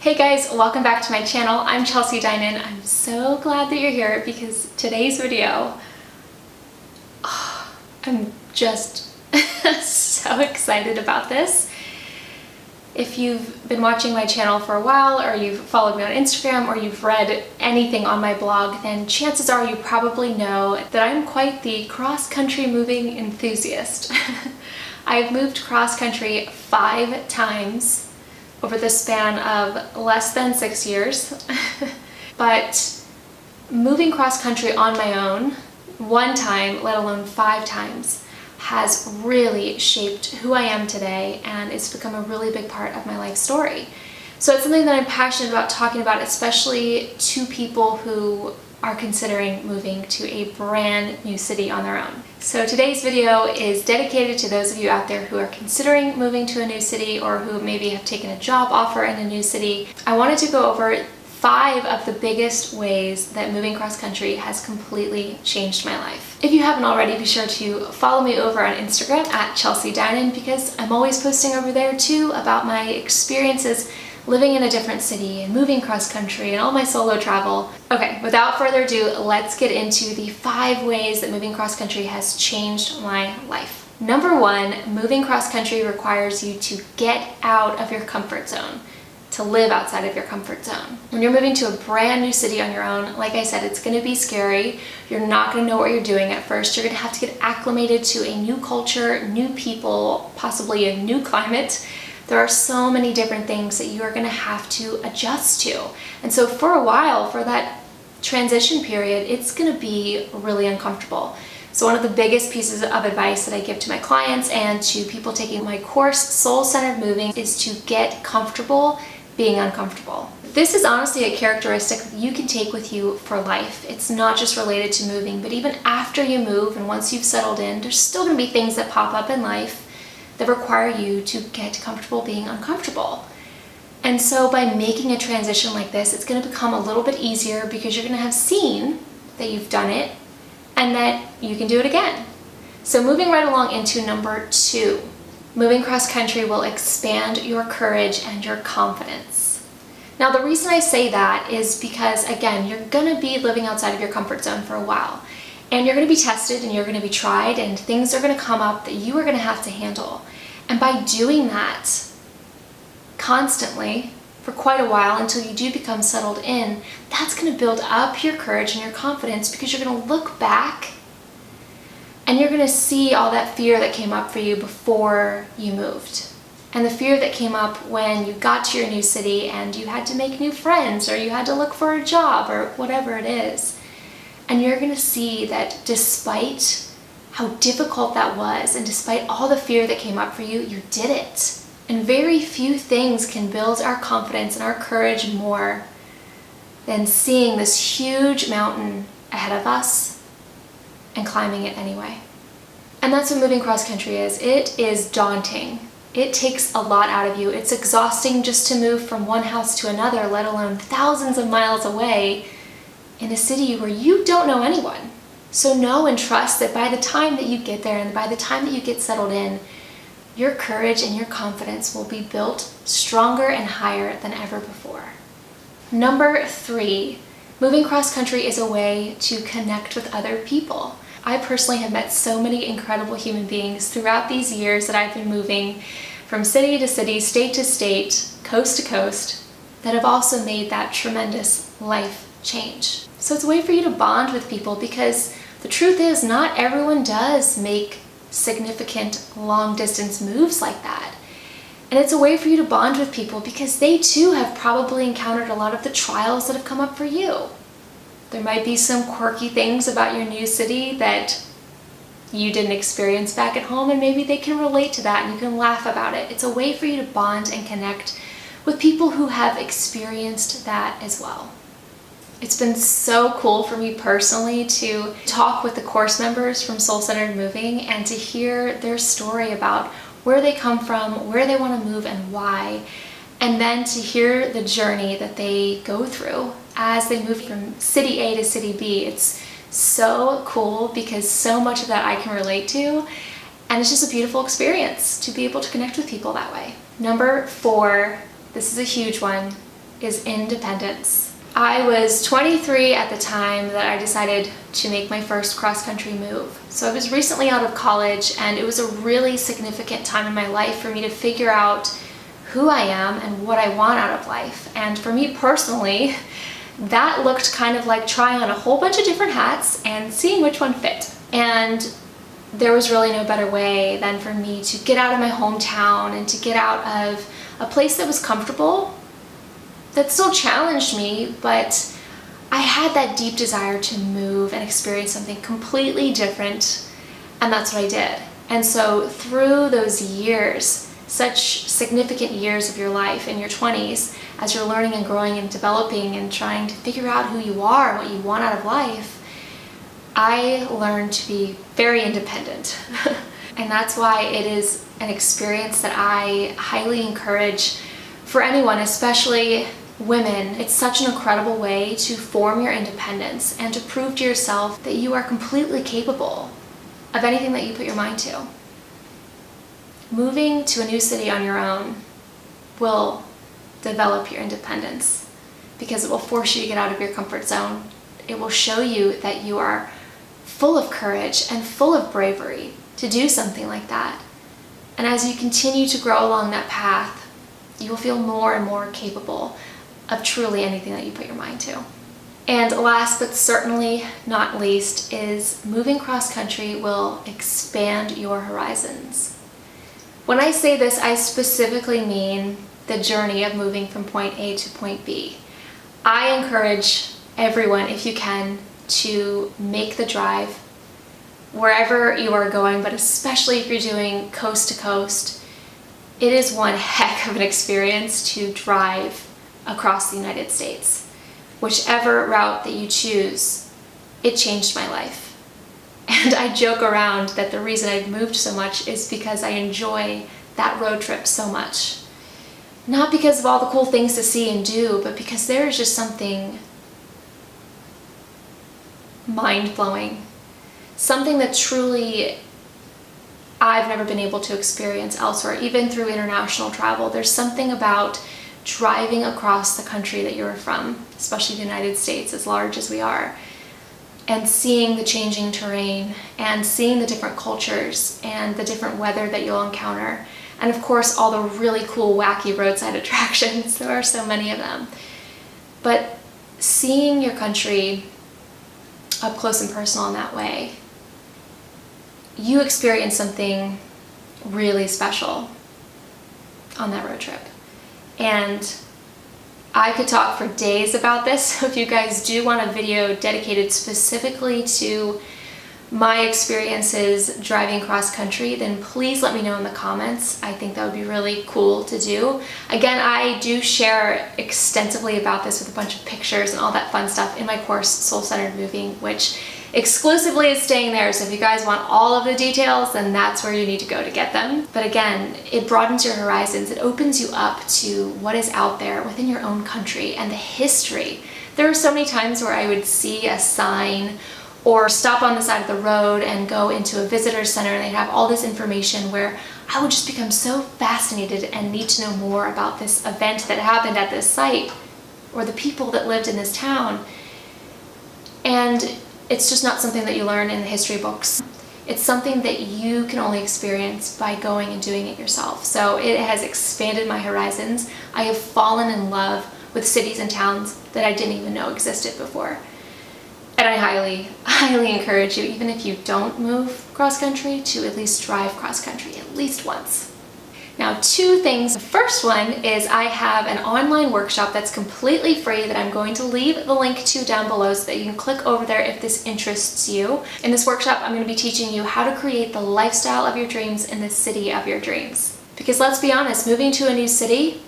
Hey guys, welcome back to my channel. I'm Chelsea Dinan. I'm so glad that you're here because today's video, I'm just so excited about this. If you've been watching my channel for a while, or you've followed me on Instagram, or you've read anything on my blog, then chances are you probably know that I'm quite the cross-country moving enthusiast. I've moved cross-country 5 times over the span of less than 6 years. But moving cross-country on my own, 1 time, let alone 5 times, has really shaped who I am today, and it's become a really big part of my life story. So it's something that I'm passionate about talking about, especially to people who are considering moving to a brand new city on their own. So today's video is dedicated to those of you out there who are considering moving to a new city, or who maybe have taken a job offer in a new city. I wanted to go over 5 of the biggest ways that moving cross-country has completely changed my life. If you haven't already, be sure to follow me over on Instagram at Chelsea Dinan, because I'm always posting over there too about my experiences living in a different city and moving cross-country and all my solo travel. Okay, without further ado, let's get into the 5 ways that moving cross-country has changed my life. Number 1, moving cross-country requires you to get out of your comfort zone, to live outside of your comfort zone. When you're moving to a brand new city on your own, like I said, it's gonna be scary. You're not gonna know what you're doing at first. You're gonna have to get acclimated to a new culture, new people, possibly a new climate. There are so many different things that you are gonna have to adjust to. And so for a while, for that transition period, it's gonna be really uncomfortable. So one of the biggest pieces of advice that I give to my clients and to people taking my course, Soul-Centered Moving, is to get comfortable being uncomfortable. This is honestly a characteristic that you can take with you for life. It's not just related to moving, but even after you move and once you've settled in, there's still gonna be things that pop up in life that require you to get comfortable being uncomfortable. And so by making a transition like this, it's gonna become a little bit easier because you're gonna have seen that you've done it and that you can do it again. So moving right along into number 2, moving cross-country will expand your courage and your confidence. Now the reason I say that is because, again, you're gonna be living outside of your comfort zone for a while. And you're going to be tested and you're going to be tried, and things are going to come up that you are going to have to handle. And by doing that constantly for quite a while until you do become settled in, that's going to build up your courage and your confidence, because you're going to look back and you're going to see all that fear that came up for you before you moved. And the fear that came up when you got to your new city and you had to make new friends, or you had to look for a job, or whatever it is. And you're gonna see that despite how difficult that was, and despite all the fear that came up for you, you did it. And very few things can build our confidence and our courage more than seeing this huge mountain ahead of us and climbing it anyway. And that's what moving cross-country is. It is daunting. It takes a lot out of you. It's exhausting just to move from one house to another, let alone thousands of miles away, in a city where you don't know anyone. So know and trust that by the time that you get there and by the time that you get settled in, your courage and your confidence will be built stronger and higher than ever before. Number 3, moving cross-country is a way to connect with other people. I personally have met so many incredible human beings throughout these years that I've been moving from city to city, state to state, coast to coast, that have also made that tremendous life change. So it's a way for you to bond with people, because the truth is not everyone does make significant long distance moves like that. And it's a way for you to bond with people because they too have probably encountered a lot of the trials that have come up for you. There might be some quirky things about your new city that you didn't experience back at home, and maybe they can relate to that and you can laugh about it. It's a way for you to bond and connect with people who have experienced that as well. It's been so cool for me personally to talk with the course members from Soul-Centered Moving and to hear their story about where they come from, where they want to move and why, and then to hear the journey that they go through as they move from city A to city B. It's so cool because so much of that I can relate to, and it's just a beautiful experience to be able to connect with people that way. Number 4, this is a huge one. is independence. I was 23 at the time that I decided to make my first cross-country move. So I was recently out of college, and it was a really significant time in my life for me to figure out who I am and what I want out of life. And for me personally, that looked kind of like trying on a whole bunch of different hats and seeing which one fit. And there was really no better way than for me to get out of my hometown and to get out of a place that was comfortable, that still challenged me, but I had that deep desire to move and experience something completely different, and that's what I did. And so through those years, such significant years of your life in your 20s, as you're learning and growing and developing and trying to figure out who you are and what you want out of life, I learned to be very independent. And that's why it is an experience that I highly encourage for anyone, especially women. It's such an incredible way to form your independence and to prove to yourself that you are completely capable of anything that you put your mind to. Moving to a new city on your own will develop your independence because it will force you to get out of your comfort zone. It will show you that you are full of courage and full of bravery to do something like that. And as you continue to grow along that path, you will feel more and more capable of truly anything that you put your mind to. And last but certainly not least is moving cross country will expand your horizons. When I say this, I specifically mean the journey of moving from point A to point B. I encourage everyone, if you can, to make the drive wherever you are going, but especially if you're doing coast to coast. It is one heck of an experience to drive across the United States. Whichever route that you choose, it changed my life. And I joke around that the reason I've moved so much is because I enjoy that road trip so much. Not because of all the cool things to see and do, but because there is just something mind-blowing. Something that truly I've never been able to experience elsewhere, even through international travel. There's something about driving across the country that you're from, especially the United States, as large as we are, and seeing the changing terrain and seeing the different cultures and the different weather that you'll encounter. And of course, all the really cool, wacky roadside attractions. There are so many of them. But seeing your country up close and personal in that way, you experience something really special on that road trip. And I could talk for days about this, so if you guys do want a video dedicated specifically to my experiences driving cross country, then please let me know in the comments. I think that would be really cool to do. Again, I do share extensively about this with a bunch of pictures and all that fun stuff in my course, Soul-Centered Moving, which exclusively is staying there. So if you guys want all of the details, then that's where you need to go to get them. But again, it broadens your horizons. It opens you up to what is out there within your own country and the history. There were so many times where I would see a sign or stop on the side of the road and go into a visitor center and they'd have all this information where I would just become so fascinated and need to know more about this event that happened at this site or the people that lived in this town. And it's just not something that you learn in the history books. It's something that you can only experience by going and doing it yourself. So it has expanded my horizons. I have fallen in love with cities and towns that I didn't even know existed before. And I highly encourage you, even if you don't move cross-country, to at least drive cross-country at least once. Now, two things. The first one is I have an online workshop that's completely free that I'm going to leave the link to down below so that you can click over there if this interests you. In this workshop, I'm going to be teaching you how to create the lifestyle of your dreams in the city of your dreams. Because let's be honest, moving to a new city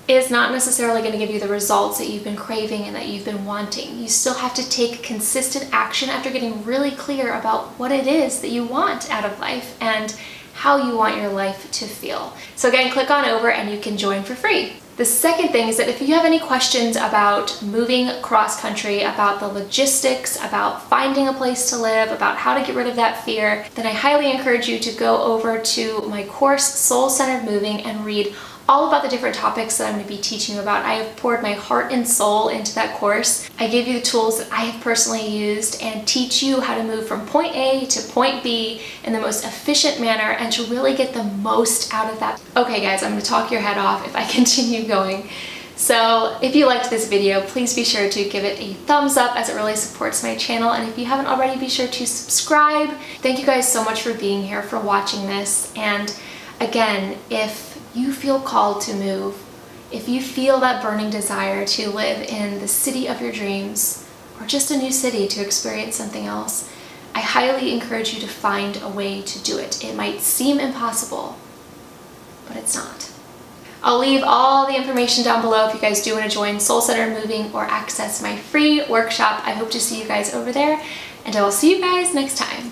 is not necessarily going to give you the results that you've been craving and that you've been wanting. You still have to take consistent action after getting really clear about what it is that you want out of life and how you want your life to feel. So again, click on over and you can join for free. The second thing is that if you have any questions about moving cross-country, about the logistics, about finding a place to live, about how to get rid of that fear, then I highly encourage you to go over to my course, Soul-Centered Moving, and read all about the different topics that I'm going to be teaching you about. I have poured my heart and soul into that course. I give you the tools that I have personally used and teach you how to move from point A to point B in the most efficient manner and to really get the most out of that. Okay guys, I'm going to talk your head off if I continue going. So if you liked this video, please be sure to give it a thumbs up as it really supports my channel. And if you haven't already, be sure to subscribe. Thank you guys so much for being here, for watching this. And again, if you feel called to move, if you feel that burning desire to live in the city of your dreams, or just a new city to experience something else, I highly encourage you to find a way to do it. It might seem impossible, but it's not. I'll leave all the information down below if you guys do want to join Soul Centered Moving or access my free workshop. I hope to see you guys over there, and I will see you guys next time.